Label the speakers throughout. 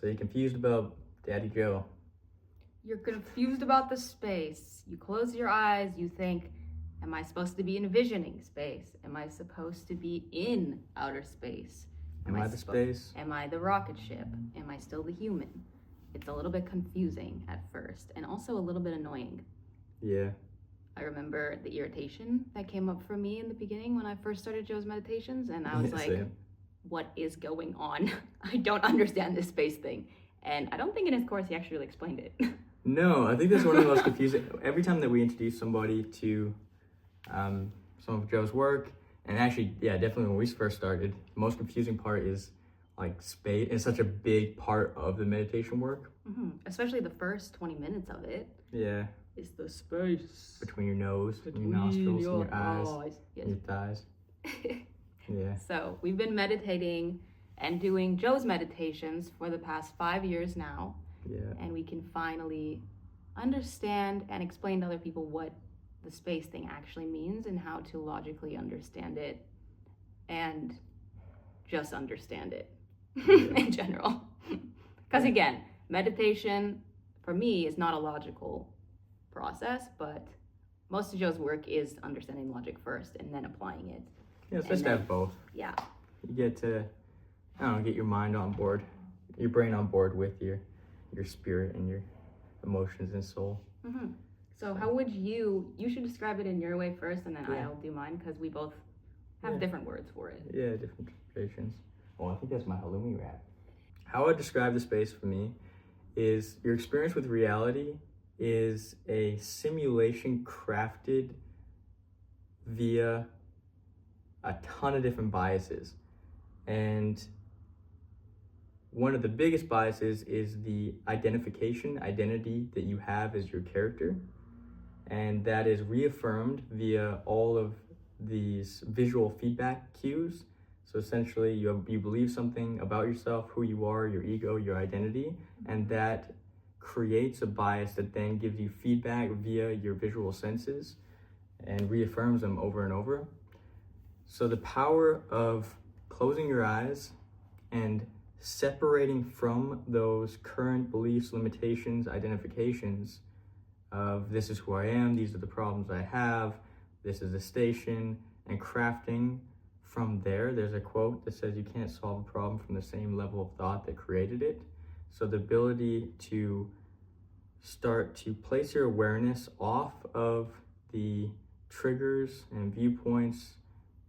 Speaker 1: So you're confused about Daddy Joe.
Speaker 2: You're confused about the space. You close your eyes, you think, am I supposed to be envisioning space? Am I supposed to be in outer space?
Speaker 1: Am I the space?
Speaker 2: Am I the rocket ship? Am I still the human? It's a little bit confusing at first and also a little bit annoying.
Speaker 1: Yeah.
Speaker 2: I remember the irritation that came up for me in the beginning when I first started Joe's meditations, and I was like,
Speaker 1: same.
Speaker 2: what is going on? I don't understand this space thing. And I don't think in his course he actually explained it.
Speaker 1: No, I think that's one of the most confusing. Every time that we introduce somebody to some of Joe's work, and actually, yeah, definitely when we first started, the most confusing part is like space is such a big part of the meditation work.
Speaker 2: Mm-hmm. Especially the first 20 minutes of it.
Speaker 1: Yeah.
Speaker 2: Is the space
Speaker 1: between your nose, and your nostrils, and your eyes,
Speaker 2: yes.
Speaker 1: and your thighs. Yeah.
Speaker 2: So we've been meditating and doing Joe's meditations for the past 5 years now.
Speaker 1: Yeah.
Speaker 2: And we can finally understand and explain to other people what the space thing actually means and how to logically understand it and just understand it in general. Because again, meditation for me is not a logical process, but most of Joe's work is understanding logic first and then applying it.
Speaker 1: Yeah, it's best to have both.
Speaker 2: Yeah.
Speaker 1: You get to, get your mind on board, your brain on board with your spirit and your emotions and soul.
Speaker 2: Mm-hmm. So how would you should describe it in your way first, and then I'll do mine, because we both have different words for it.
Speaker 1: Yeah, different interpretations. Oh, I think that's my halloumi wrap. How I describe the space for me is your experience with reality is a simulation crafted via a ton of different biases. And one of the biggest biases is the identity that you have as your character. And that is reaffirmed via all of these visual feedback cues. So essentially, you believe something about yourself, who you are, your ego, your identity, and that creates a bias that then gives you feedback via your visual senses and reaffirms them over and over. So the power of closing your eyes and separating from those current beliefs, limitations, identifications of this is who I am, these are the problems I have, this is the station, and crafting from there. There's a quote that says you can't solve a problem from the same level of thought that created it. So the ability to start to place your awareness off of the triggers and viewpoints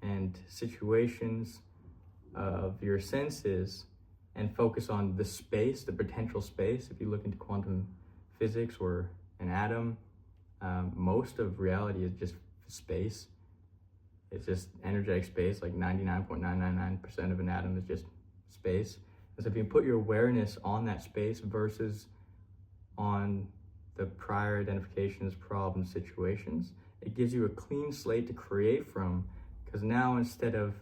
Speaker 1: and situations of your senses and focus on the space, the potential space. If you look into quantum physics or an atom, most of reality is just space. It's just energetic space, like 99.999% of an atom is just space. And so if you put your awareness on that space versus on the prior identifications, problems, situations, it gives you a clean slate to create from, because now instead of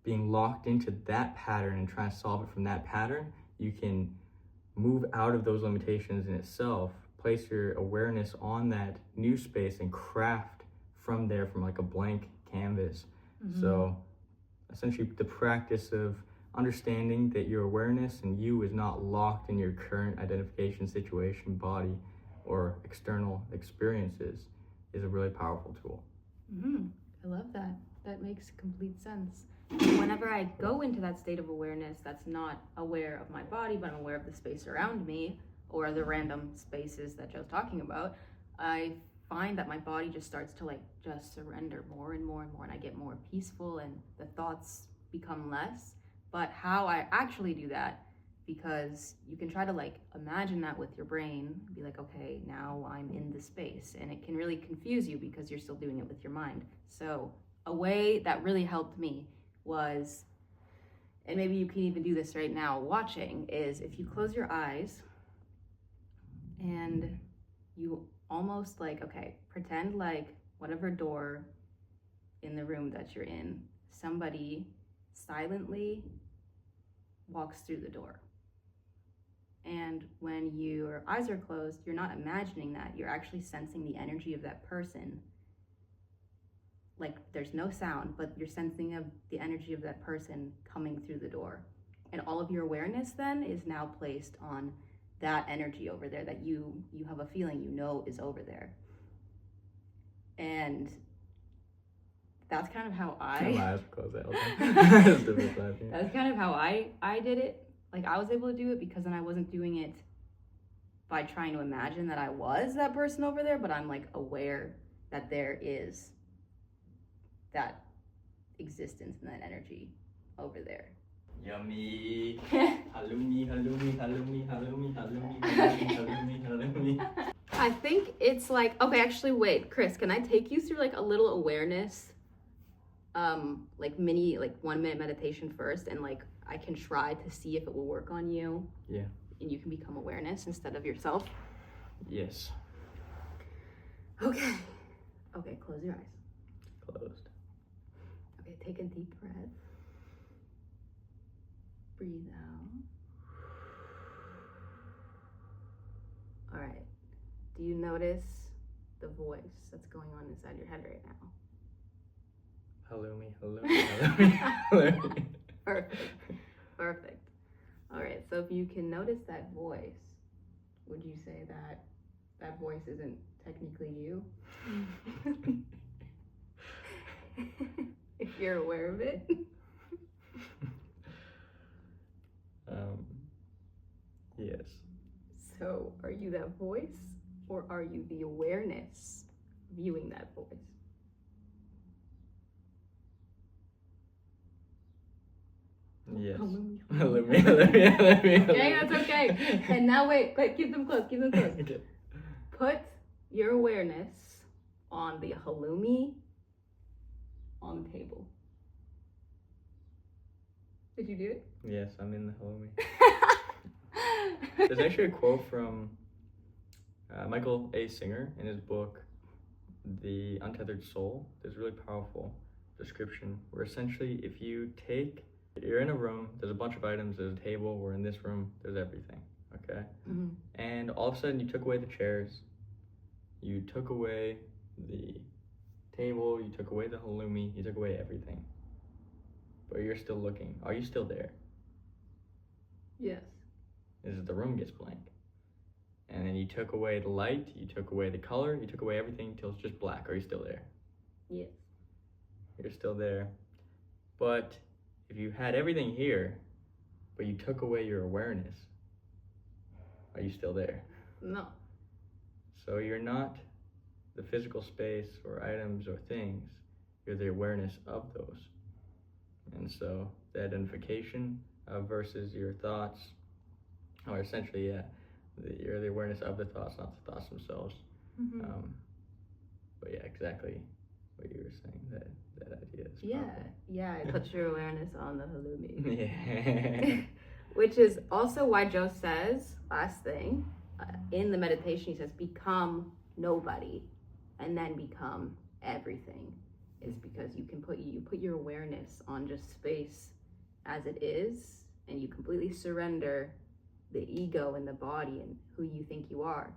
Speaker 1: being locked into that pattern and trying to solve it from that pattern, you can move out of those limitations in itself, place your awareness on that new space and craft from there, from like a blank canvas. Mm-hmm. So essentially the practice of understanding that your awareness and you is not locked in your current identification, situation, body, or external experiences is a really powerful tool.
Speaker 2: Mm-hmm. I love that. That makes complete sense. Whenever I go into that state of awareness that's not aware of my body, but I'm aware of the space around me or the random spaces that Joe's talking about, I find that my body just starts to just surrender more and more and more, and I get more peaceful and the thoughts become less. But how I actually do that, because you can try to imagine that with your brain, be like, okay, now I'm in the space, and it can really confuse you because you're still doing it with your mind. So a way that really helped me was, and maybe you can even do this right now watching, is if you close your eyes and you almost pretend whatever door in the room that you're in, somebody silently walks through the door. And when your eyes are closed, you're not imagining that, you're actually sensing the energy of that person. There's no sound, but you're sensing the energy of that person coming through the door. And all of your awareness then is now placed on that energy over there that you have a feeling is over there. And that's kind of how
Speaker 1: My eyes were closed that whole time.
Speaker 2: That's kind of how I did it. Like, I was able to do it because then I wasn't doing it by trying to imagine that I was that person over there, but I'm like aware that there is that existence and that energy over there.
Speaker 1: Yummy. Halloumi, halloumi, halloumi, halloumi, halloumi, halloumi, halloumi.
Speaker 2: I think it's like, okay, actually, wait, Chris, can I take you through like a little awareness, like 1 minute meditation first, and like I can try to see if it will work on you.
Speaker 1: Yeah.
Speaker 2: And you can become awareness instead of yourself.
Speaker 1: Yes.
Speaker 2: Okay. Okay, close your eyes.
Speaker 1: Closed.
Speaker 2: Okay, take a deep breath. Breathe out. All right. Do you notice the voice that's going on inside your head right now?
Speaker 1: Halloumi, halloumi, halloumi, halloumi.
Speaker 2: Perfect. All right, so if you can notice that voice, would you say that that voice isn't technically you? If you're aware of it?
Speaker 1: Yes.
Speaker 2: So are you that voice, or are you the awareness viewing that voice?
Speaker 1: Yes.
Speaker 2: Halloumi. Okay, that's okay. And now wait, keep them close. Okay. Put your awareness on the halloumi on the table. Did you do it?
Speaker 1: Yes, I'm in the halloumi. There's actually a quote from Michael A. Singer in his book, The Untethered Soul. There's a really powerful description where essentially if you're in a room, there's a bunch of items, there's a table, we're in this room, there's everything, okay?
Speaker 2: Mm-hmm.
Speaker 1: And all of a sudden you took away the chairs, you took away the table, you took away the halloumi, you took away everything. But you're still looking. Are you still there?
Speaker 2: Yes.
Speaker 1: Is it the room gets blank? And then you took away the light, you took away the color, you took away everything till it's just black. Are you still there?
Speaker 2: Yes.
Speaker 1: You're still there. But if you had everything here, but you took away your awareness, are you still there?
Speaker 2: No.
Speaker 1: So you're not the physical space or items or things, you're the awareness of those. And so the identification versus your thoughts, or essentially, you're the awareness of the thoughts, not the thoughts themselves.
Speaker 2: Mm-hmm.
Speaker 1: But yeah, exactly what you were saying, that idea is powerful.
Speaker 2: Yeah, it puts your awareness on the halloumi.
Speaker 1: Yeah.
Speaker 2: Which is also why Joe says, last thing, in the meditation, he says, become nobody and then become everything. Is because you can put your awareness on just space as it is, and you completely surrender the ego and the body and who you think you are.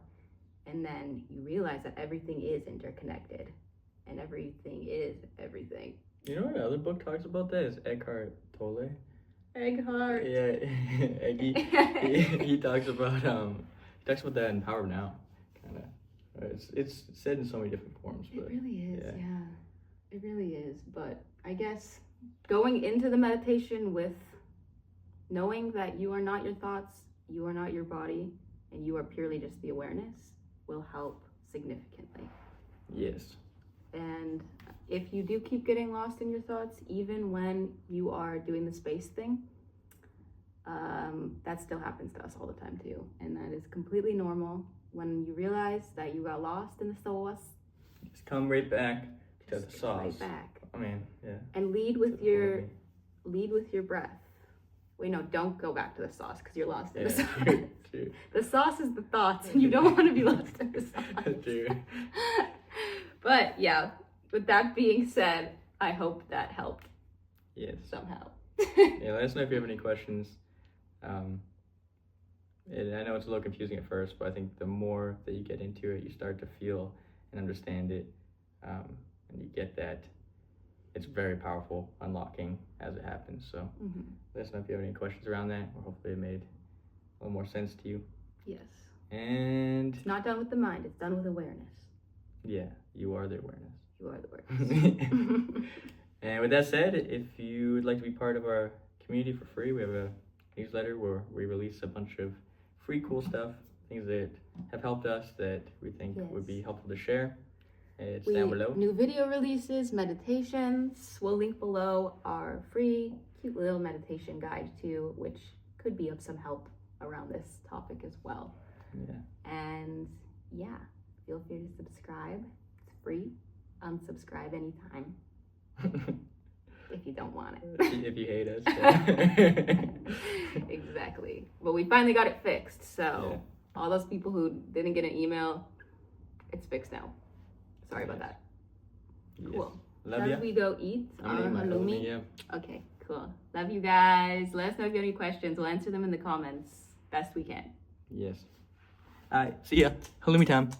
Speaker 2: And then you realize that everything is interconnected and everything is everything.
Speaker 1: You know what other book talks about that is Eckhart Tolle.
Speaker 2: Eckhart.
Speaker 1: Yeah, Eggy. he talks about that in Power Now, kind of. It's said in so many different forms. But,
Speaker 2: it really is,
Speaker 1: yeah.
Speaker 2: It really is. But I guess going into the meditation with knowing that you are not your thoughts, you are not your body, and you are purely just the awareness will help significantly.
Speaker 1: Yes.
Speaker 2: And if you do keep getting lost in your thoughts, even when you are doing the space thing, that still happens to us all the time too. And that is completely normal. When you realize that you got lost in the sauce,
Speaker 1: just come right back to the sauce.
Speaker 2: Right back.
Speaker 1: I mean, yeah.
Speaker 2: And lead with your breath. Wait, no, don't go back to the sauce because you're lost in the sauce. True. The sauce is the thoughts, and you don't want to be lost in the sauce.
Speaker 1: True.
Speaker 2: But yeah, with that being said, I hope that helped.
Speaker 1: Yes.
Speaker 2: Somehow.
Speaker 1: Yeah, let us know if you have any questions. I know it's a little confusing at first, but I think the more that you get into it, you start to feel and understand it, and you get that it's very powerful unlocking as it happens. So let us know if you have any questions around that, or hopefully it made a little more sense to you.
Speaker 2: Yes.
Speaker 1: And
Speaker 2: It's not done with the mind, it's done with awareness.
Speaker 1: yeah, you are the awareness.
Speaker 2: You are the awareness.
Speaker 1: And with that said, if you would like to be part of our community for free, we have a newsletter where we release a bunch of free cool stuff, things that have helped us that we think would be helpful to share. It's down below.
Speaker 2: New video releases, meditations. We'll link below our free, cute little meditation guide too, which could be of some help around this topic as well.
Speaker 1: Yeah.
Speaker 2: And yeah, feel free to subscribe. It's free. Unsubscribe anytime. If you don't want it.
Speaker 1: If you hate us.
Speaker 2: Exactly. But we finally got it fixed. So all those people who didn't get an email, it's fixed now. Sorry about that.
Speaker 1: Yes.
Speaker 2: Cool.
Speaker 1: Love ya.
Speaker 2: We go eat
Speaker 1: I'm gonna eat my halloumi, yeah.
Speaker 2: Okay, cool. Love you guys. Let us know if you have any questions. We'll answer them in the comments best we can.
Speaker 1: Yes. All right. See ya. Halloumi time.